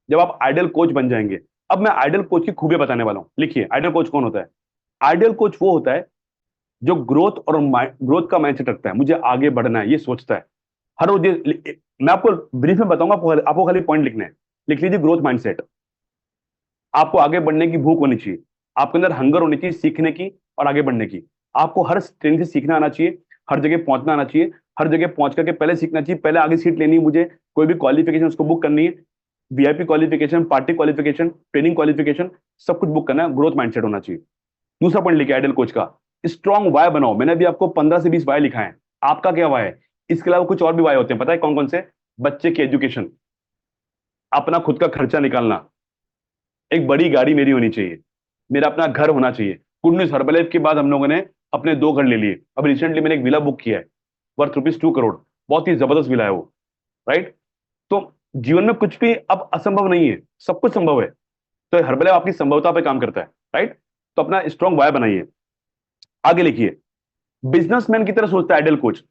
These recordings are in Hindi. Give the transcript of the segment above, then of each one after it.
जब आप आइडियल कोच बन जाएंगे। अब मैं आइडियल कोच की खूबियां बताने वाला हूं। लिखिए, आइडियल कोच कौन होता है? आइडियल कोच वो होता है जो ग्रोथ और ग्रोथ का माइंडसेट रखता है, मुझे आगे बढ़ना है ये सोचता है। हर रोज मैं आपको ब्रीफ में बताऊंगा, आपको खाली पॉइंट लिखने हैं। लिख लीजिए, ग्रोथ माइंडसेट। आपको आगे बढ़ने की भूख होनी चाहिए, आपके अंदर हंगर होनी चाहिए सीखने की और आगे बढ़ने की। आपको हर ट्रेनिंग से सीखना आना चाहिए, हर जगह पहुंचना आना चाहिए, हर जगह पहुंच करके पहले सीखना चाहिए, पहले आगे सीट लेनी है मुझे। कोई भी क्वालिफिकेशन उसको बुक करनी है, VIP qualification, party qualification, training qualification, सब कुछ बुक करना है। ग्रोथ माइंडसेट होना चाहिए। दूसरा पॉइंट लिखिए आइडल कोच का, स्ट्रॉन्ग वाय बनाओ। मैंने अभी आपको 15 से 20 वाय लिखा है। आपका क्या वाय है? इसके अलावा कुछ और भी वाय होते हैं, पता है कौन कौन से? बच्चे की एजुकेशन, अपना खुद का खर्चा निकालना, एक बड़ी गाड़ी मेरी होनी चाहिए, मेरा अपना घर होना चाहिए। गुड न्यूज, हर्बलाइफ के बाद हम लोगों ने अपने 2 घर ले लिए। अब रिसेंटली मैंने एक विला बुक किया है, वर्थ ₹2 करोड़। बहुत ही जबरदस्त विला है वो। राइट? तो जीवन में कुछ भी अब असंभव नहीं है, सब कुछ संभव है। तो हर्बलाइफ आपकी संभवता पे काम करता है। राइट? तो अपना स्ट्रॉन्ग वाय बनाइए। आगे लिखिए, बिजनेसमैन की तरह सोचता है आइडल कोच।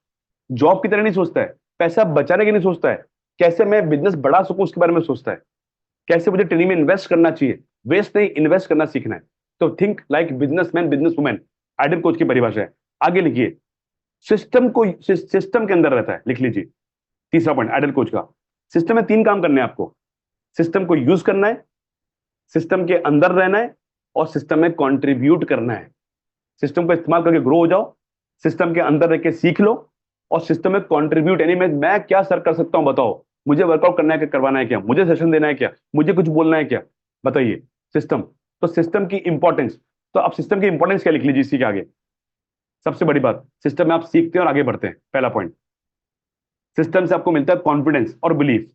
जॉब की तरह नहीं सोचता है, पैसा बचाने की नहीं सोचता है, कैसे मैं बिजनेस बढ़ा सकूं उसके बारे में सोचता है। कैसे मुझे ट्रेनिंग में इन्वेस्ट करना चाहिए, वेस्ट नहीं, इन्वेस्ट करना सीखना है। तो think like businessman, business women, ideal coach की परिभाषा है। आगे लिखिए, सिस्टम के अंदर रहता है। लिख लीजिए, तीसरा पॉइंट आइडल कोच का। सिस्टम में 3 काम करने हैं आपको। सिस्टम को यूज करना है, सिस्टम के अंदर रहना है, और सिस्टम में कंट्रीब्यूट करना है। सिस्टम का इस्तेमाल करके ग्रो हो जाओ, सिस्टम के अंदर रह के सीख लो, और सिस्टम में कंट्रीब्यूट यानी मैं क्या सर कर सकता हूं बताओ। मुझे वर्कआउट करना है क्या, करवाना है क्या, मुझे सेशन देना है क्या, मुझे कुछ बोलना है क्या, बताइए। सिस्टम। तो सिस्टम की इंपॉर्टेंस। तो आप सिस्टम की इंपॉर्टेंस क्या लिख लीजिए इसी के आगे। सबसे बड़ी बात, सिस्टम में आप सीखते हैं और आगे बढ़ते हैं। पहला पॉइंट, सिस्टम से आपको मिलता है कॉन्फिडेंस और बिलीफ।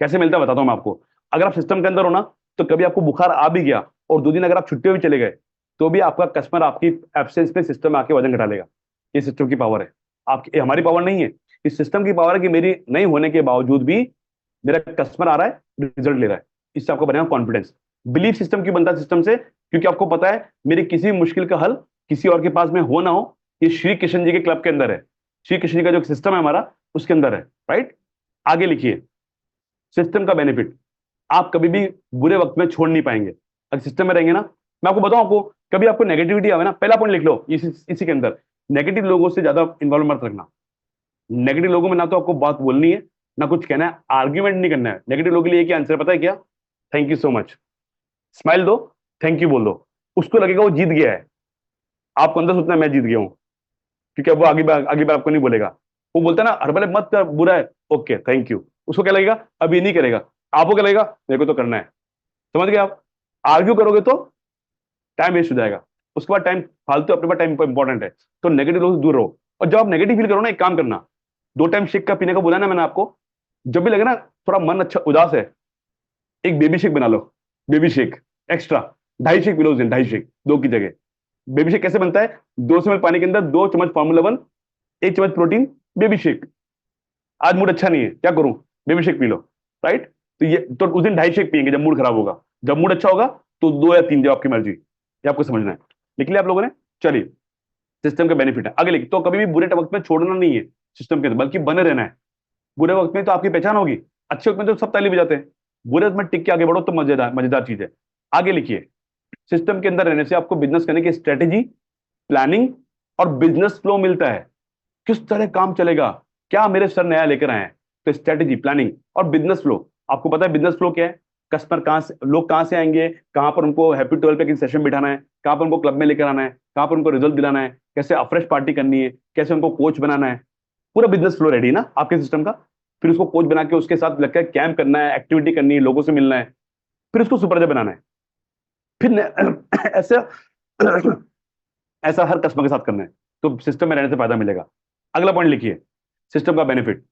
कैसे मिलता है बताता हूं मैं आपको। अगर आप सिस्टम के अंदर हो ना, तो कभी आपको बुखार आ भी गया और 2 दिन अगर आप छुट्टी में भी चले गए, तो भी आपका कस्टमर आपकी एब्सेंस में सिस्टम में आके वजन घटा लेगा। ये सिस्टम की पावर है। आपकी, ये हमारी पावर नहीं है। इस सिस्टम की पावर है कि मेरी नहीं होने के बावजूद भी मेरा कस्टमर आ रहा है, रिजल्ट ले रहा है। इससे आपको बनेगा कॉन्फिडेंस। बिलीफ सिस्टम की बनता है सिस्टम से, क्योंकि आपको पता है मेरी किसी मुश्किल का हल किसी और के पास में हो ना हो, ये श्री कृष्ण जी के क्लब के अंदर है। श्री कृष्ण जी का जो सिस्टम है हमारा, उसके अंदर है। राइट? आगे लिखिए, सिस्टम का बेनिफिट, आप कभी भी बुरे वक्त में छोड़ नहीं पाएंगे अगर सिस्टम में रहेंगे ना। मैं आपको बताऊं, आपको कभी आपको नेगेटिविटी आवे ना, पहला पॉइंट लिख लो इसी के अंदर, नेगेटिव लोगों से ज्यादा इन्वॉल्व मत रखना। नेगेटिव लोगों में ना तो आपको बात बोलनी है, ना कुछ कहना है, आर्ग्यूमेंट नहीं करना है। नेगेटिव लोगों के लिए एक ही आंसर पता है क्या? Thank you so much. Smile दो, थैंक यू बोल दो। उसको लगेगा वो जीत गया है, आपको अंदर सोचना है मैं जीत गया हूं, क्योंकि अब वो आगे बार आपको नहीं बोलेगा। वो बोलता है ना हर भले मत कर, बुरा है, ओके थैंक यू। उसको क्या लगेगा? अब ये नहीं करेगा। आपको क्या लगेगा? मेरे को तो करना है। समझ गए आप? आर्ग्यू करोगे तो टाइम वेस्ट हो जाएगा। उसके बाद टाइम फालतू, अपने पास टाइम इंपॉर्टेंट है। तो नेगेटिव लोगों से दूर रहो। और जब आप नेगेटिव फील करो ना, एक काम करना, 2 टाइम शेक का पीने का बोला ना मैंने आपको। जब भी लगे ना थोड़ा मन अच्छा उदास है, एक बेबी शेक बना लो। बेबी शेक एक्स्ट्रा, 2.5 शेक पी लो उस दिन, 2.5 शेक, 2 की जगह। बेबी शेक कैसे बनता है? 200 ml पानी के अंदर 2 चम्मच फॉर्मूला 1, 1 चम्मच प्रोटीन, बेबी शेक। आज मूड अच्छा नहीं है, क्या करूं? बेबी शेक पी लो। राइट? तो ये तो उस दिन 2.5 शेक पियेंगे जब मूड खराब होगा। जब मूड अच्छा होगा तो 2 या 3, जो आपकी मर्जी। ये आपको समझना है। लिख लिया आप लोगों ने? चलिए, सिस्टम का बेनिफिट है। आगे लिख, तो कभी भी बुरे वक्त में छोड़ना नहीं है सिस्टम के अंदर, बल्कि बने रहना है। बुरे वक्त में तो आपकी पहचान होगी, अच्छे वक्त में तो सब ताली बजाते हैं। बुरे वक्त में टिक के आगे बढ़ो तो मजेदार मजेदार चीज है। आगे लिखिए, सिस्टम के अंदर रहने से आपको बिजनेस करने की स्ट्रेटेजी, प्लानिंग और बिजनेस फ्लो मिलता है। किस तरह काम चलेगा, क्या मेरे सर नया लेकर आए हैं। तो स्ट्रेटेजी, प्लानिंग और बिजनेस फ्लो। आपको पता है बिजनेस फ्लो क्या है? कस्टमर कहाँ से, लोग कहाँ से आएंगे, कहाँ पर उनको हैप्पी टूर पे सेशन बिठाना है, कहाँ पर उनको क्लब में लेकर आना है, कहाँ पर उनको रिजल्ट दिलाना है, कैसे अफ्रेश पार्टी करनी है, कैसे उनको कोच बनाना है। पूरा बिजनेस फ्लो रेडी है ना आपके सिस्टम का। फिर उसको कोच बना के उसके साथ लगकर कैंप करना है, एक्टिविटी करनी है, लोगों से मिलना है, फिर उसको सुपरवाइजर बनाना है। फिर ऐसा ऐसा हर कस्टमर के साथ करना है। तो सिस्टम में रहने से फायदा मिलेगा। अगला पॉइंट लिखिए, सिस्टम का बेनिफिट,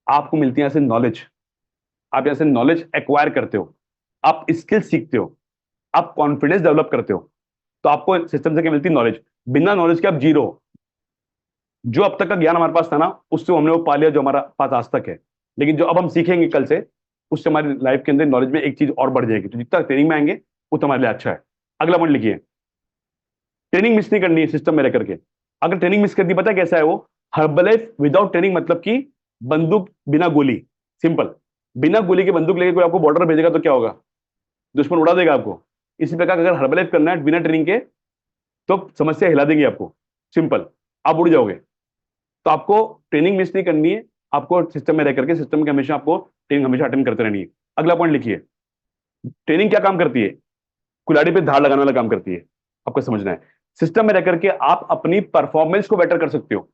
आपको मिलती है यहाँ से नॉलेज। आप यहाँ से नॉलेज एक्वायर करते हो, आप स्किल सीखते हो, आप कॉन्फिडेंस डेवलप करते हो। तो आपको सिस्टम से क्या मिलती है? नॉलेज। बिना नॉलेज के आप जीरो हो। जो अब तक का ज्ञान हमारे पास था ना, उससे हमने वो पा लिया जो हमारा पास आज तक है। लेकिन जो अब हम सीखेंगे कल से, उससे हमारी लाइफ के अंदर नॉलेज में एक चीज और बढ़ जाएगी। तो जितना ट्रेनिंग में आएंगे उतना हमारे लिए अच्छा है। अगला पॉइंट लिखिए, ट्रेनिंग मिस नहीं करनी है सिस्टम में रह करके। अगर ट्रेनिंग मिस कर दी, पता है कैसा है वो? हर्बलाइफ विदाउट ट्रेनिंग मतलब कि बंदूक बिना गोली। सिंपल। बिना गोली के बंदूक लेके कोई आपको बॉर्डर भेजेगा तो क्या होगा? दुश्मन उड़ा देगा आपको। इसी प्रकार अगर हर्बलाइफ करना है बिना ट्रेनिंग के तो समस्या हिला देंगे आपको, सिंपल, आप उड़ जाओगे। तो आपको ट्रेनिंग मिस नहीं करनी है, आपको सिस्टम में रह करके सिस्टम के हमेशा आपको ट्रेनिंग हमेशा अटेंड करते रहनी है। अगला पॉइंट लिखिए, ट्रेनिंग क्या काम करती है? कुल्हाड़ी पे धार लगाने वाला काम करती है, आपको समझना है। सिस्टम में रह करके आप अपनी परफॉर्मेंस को बेटर कर सकते हो।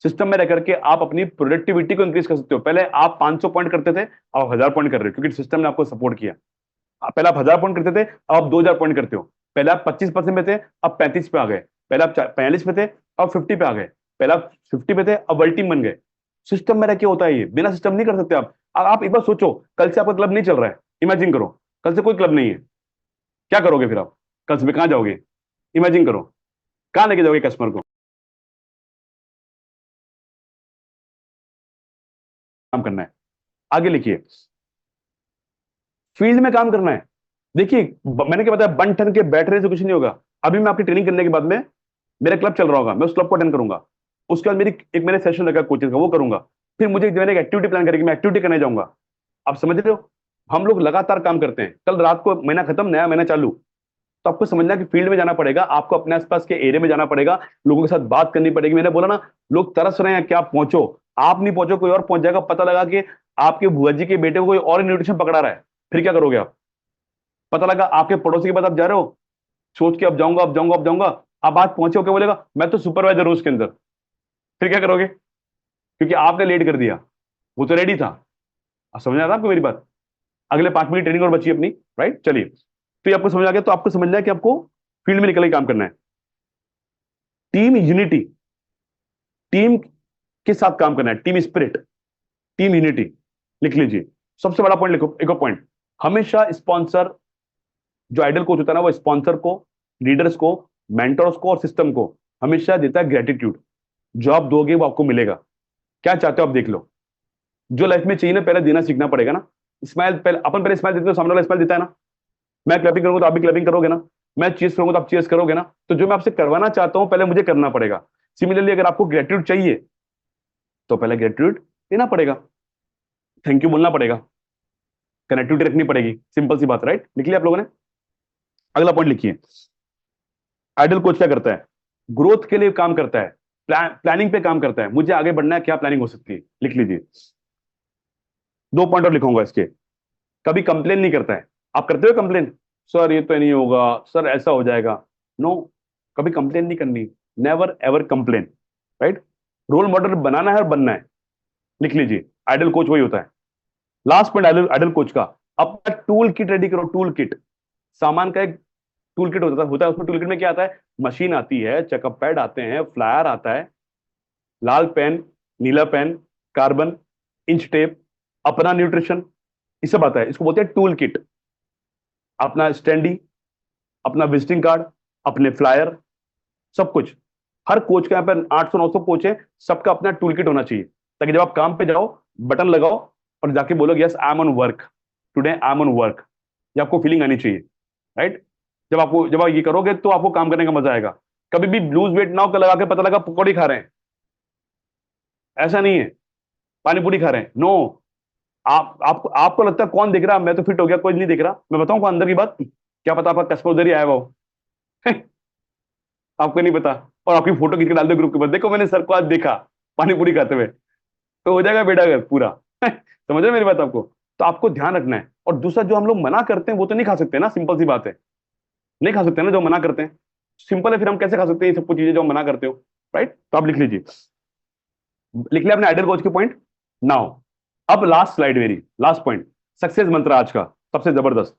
सिस्टम में रह करके आप अपनी प्रोडक्टिविटी को इंक्रीज कर सकते हो। पहले आप 500 पॉइंट करते थे, अब 1000 पॉइंट कर रहे हो, क्योंकि सिस्टम ने आपको सपोर्ट किया। पहले आप 1000 पॉइंट करते थे, अब आप 2000 पॉइंट करते हो। पहले आप 25% पे थे, अब 35 पे आ गए। पहले आप 45 पे थे, अब 50 पे आ गए। पहले आप 50 पे थे, अब वर्ल्ड टीम बन गए। सिस्टम में रह के होता है ये, बिना सिस्टम नहीं कर सकते आप। आप एक बार सोचो, कल से आपका क्लब नहीं चल रहा है, इमेजिन करो, कल से कोई क्लब नहीं है, क्या करोगे फिर आप? कल से कहां जाओगे? इमेजिन करो, कहां लेके जाओगे कस्टमर को? काम करना है। आगे लिखिए, फील्ड में काम करना है। देखिए मैंने क्या बताया, बन ठन के बैठने से कुछ नहीं होगा। अभी मैं आपकी ट्रेनिंग करने के बाद में मेरा क्लब चल रहा होगा, मैं उस क्लब को अटेंड करूंगा। उसके बाद मेरी एक मैंने सेशन लगा कोचेस का, वो करूंगा। फिर मुझे मैंने एक एक्टिविटी प्लान करेगी, मैं एक्टिविटी करने जाऊंगा। आप समझ रहे हो? हम लोग लगातार काम करते हैं, कल रात को महीना खत्म, नया महीना चालू। तो आपको समझना है कि फील्ड में जाना पड़ेगा, आपको अपने आसपास के एरिया में जाना पड़ेगा, लोगों के साथ बात करनी पड़ेगी। मैंने बोला ना, लोग तरस रहे हैं कि आप पहुंचो। आप नहीं पहुंचो, कोई और पहुंच जाएगा। पता लगा कि आपके बुआ जी के बेटे को कोई और न्यूट्रिशन पकड़ा रहा है, फिर क्या करोगे आप? पता लगा आपके पड़ोसी के पास आप जा रहे हो, सोच के अब जाऊंगा अब जाऊंगा अब जाऊंगा। आप आज पहुंचे हो, क्या बोलेगा? मैं तो सुपरवाइजर हूं उसके अंदर। फिर क्या करोगे? क्योंकि आपने लेट कर दिया, वो तो रेडी था। अब समझ आ रहा आपको मेरी बात? अगले 5 मिनट ट्रेनिंग और बची अपनी, राइट? चलिए, तो ये आपको समझ आ गया। तो आपको समझना है कि आपको फील्ड में निकल के काम करना है। टीम यूनिटी, टीम के साथ काम करना है, टीम स्पिरिट, टीम यूनिटी, लिख लीजिए। सबसे बड़ा पॉइंट लिखो, एक और पॉइंट, हमेशा स्पॉन्सर, जो आइडल कोच होता है ना, वो स्पॉन्सर को, लीडर्स को, मेंटर्स को और सिस्टम को हमेशा देता है ग्रेटिट्यूड। जो आप दोगे वो आपको मिलेगा। क्या चाहते हो आप देख लो। जो लाइफ में चाहिए ना, पहले देना सीखना पड़ेगा ना। स्माइल पहले, अपन पहले स्माइल देते हो, सामने वाला स्माइल देता है ना। मैं क्लैपिंग करूंगा तो आप भी क्लैपिंग करोगे ना। मैं चीज करूंगा तो आप चीज करोगे ना। तो जो मैं आपसे करवाना चाहता हूं, पहले मुझे करना पड़ेगा। सिमिलरली अगर आपको ग्रेटिट्यूड चाहिए तो पहले ग्रेटिट्यूड देना पड़ेगा, थैंक यू बोलना पड़ेगा, कनेक्टिविटी रखनी पड़ेगी। सिंपल सी बात, राइट? लिख लिया आप लोगों ने? अगला पॉइंट लिखिए, आइडल कोच क्या करता है? ग्रोथ के लिए काम करता है, प्लानिंग पे काम करता है। मुझे आगे बढ़ना है, क्या प्लानिंग हो सकती है, लिख लीजिए। 2 पॉइंट और लिखूंगा इसके। कभी कंप्लेन नहीं करता है। आप करते हो कंप्लेन? सर ये तो नहीं होगा, सर ऐसा हो जाएगा। नो, कभी कंप्लेन नहीं करनी, never ever complain, right? Role model बनाना है और बनना है, लिख लीजिए। आइडल कोच वही होता है। Last point ideal ideal coach का, अपना टूल किट रेडी करो। टूल किट, सामान का एक टूल किट होता है। उसमें टूल किट में क्या आता है? मशीन आती है, चेकअप पैड आते हैं, फ्लायर आता है, लाल पेन, नीला पेन, कार्बन, इंच टेप, अपना न्यूट्रिशन, ये सब आता है। इसको बोलते हैं टूल किट। अपना स्टैंडी, अपना विजिटिंग कार्ड, अपने फ्लायर, सब कुछ। हर कोच के यहाँ पर 800-900 कोच है, सबका अपना टूल किट होना चाहिए, ताकि जब आप काम पे जाओ, बटन लगाओ और जाके बोलो yes I am on work, today I am on work. ये आपको फीलिंग आनी चाहिए, राइट? जब आप ये करोगे तो आपको काम करने का मजा आएगा। कभी भी लूज वेट ना हो, लगा के पता लगा पकौड़ी खा रहे हैं, ऐसा नहीं है। पानी पूरी खा रहे हैं, नो। आपको लगता है कौन दिख रहा, मैं तो फिट हो गया, कोई नहीं दिख रहा। मैं बताऊं को अंदर की बात, क्या पता आपका कस्टमर उधर ही आया हुआ हो। आपको नहीं पता, और आपकी फोटो खींच के डाल दो ग्रुप के पास, देखो मैंने सर को आज देखा पानी पूरी खाते हुए, तो हो जाएगा बेड़ा घर पूरा। समझ रहे मेरी बात आपको? तो आपको ध्यान रखना है। और दूसरा, जो हम लोग मना करते हैं वो तो नहीं खा सकते ना, सिंपल सी बात है, नहीं खा सकते ना जो मना करते हैं। सिंपल है, फिर हम कैसे खा सकते हैं ये सब कुछ चीजें जो हम मना करते हो, राइट? तो आप लिख लीजिए, लिख लिया अपने आइडल कोच के पॉइंट। नाउ अब लास्ट स्लाइड, मेरी लास्ट पॉइंट, सक्सेस मंत्र आज का सबसे जबरदस्त।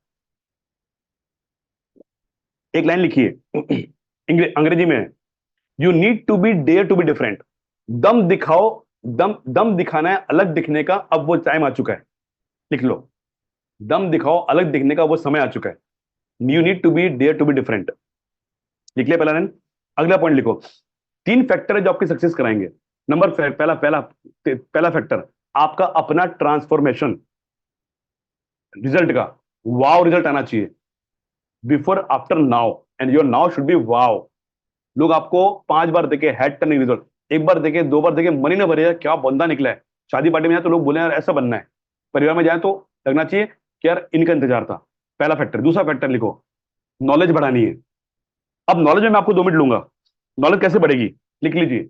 एक लाइन लिखिए, अंग्रेजी में है, you need to be dare to be different. दम दिखाओ, दम दिखाना है अलग दिखने का, अब वो टाइम आ चुका है। लिख लो, दम दिखाओ अलग दिखने का, वो समय आ चुका है। You need to be dare to be different, लिख लिया पहला लाइन। अगला पॉइंट लिखो, 3 फैक्टर है जो आपकी सक्सेस कराएंगे। नंबर पहला पहला पहला फैक्टर, आपका अपना ट्रांसफॉर्मेशन, रिजल्ट का वाव रिजल्ट आना चाहिए। Before after now, and your now should be wow. लोग आपको 5 बार देखे हेड टर्निंग रिजल्ट, एक बार देखे, 2 बार देखे, मन ही ना भरेगा क्या बंदा निकला है। शादी पार्टी में जाए तो लोग बोले यार ऐसा बनना है, परिवार में जाए तो लगना चाहिए कि यार इनका इंतजार था। पहला फैक्टर। दूसरा फैक्टर लिखो, नॉलेज बढ़ानी है। अब नॉलेज में मैं आपको 2 मिनट लूंगा। नॉलेज कैसे बढ़ेगी, लिख लीजिए।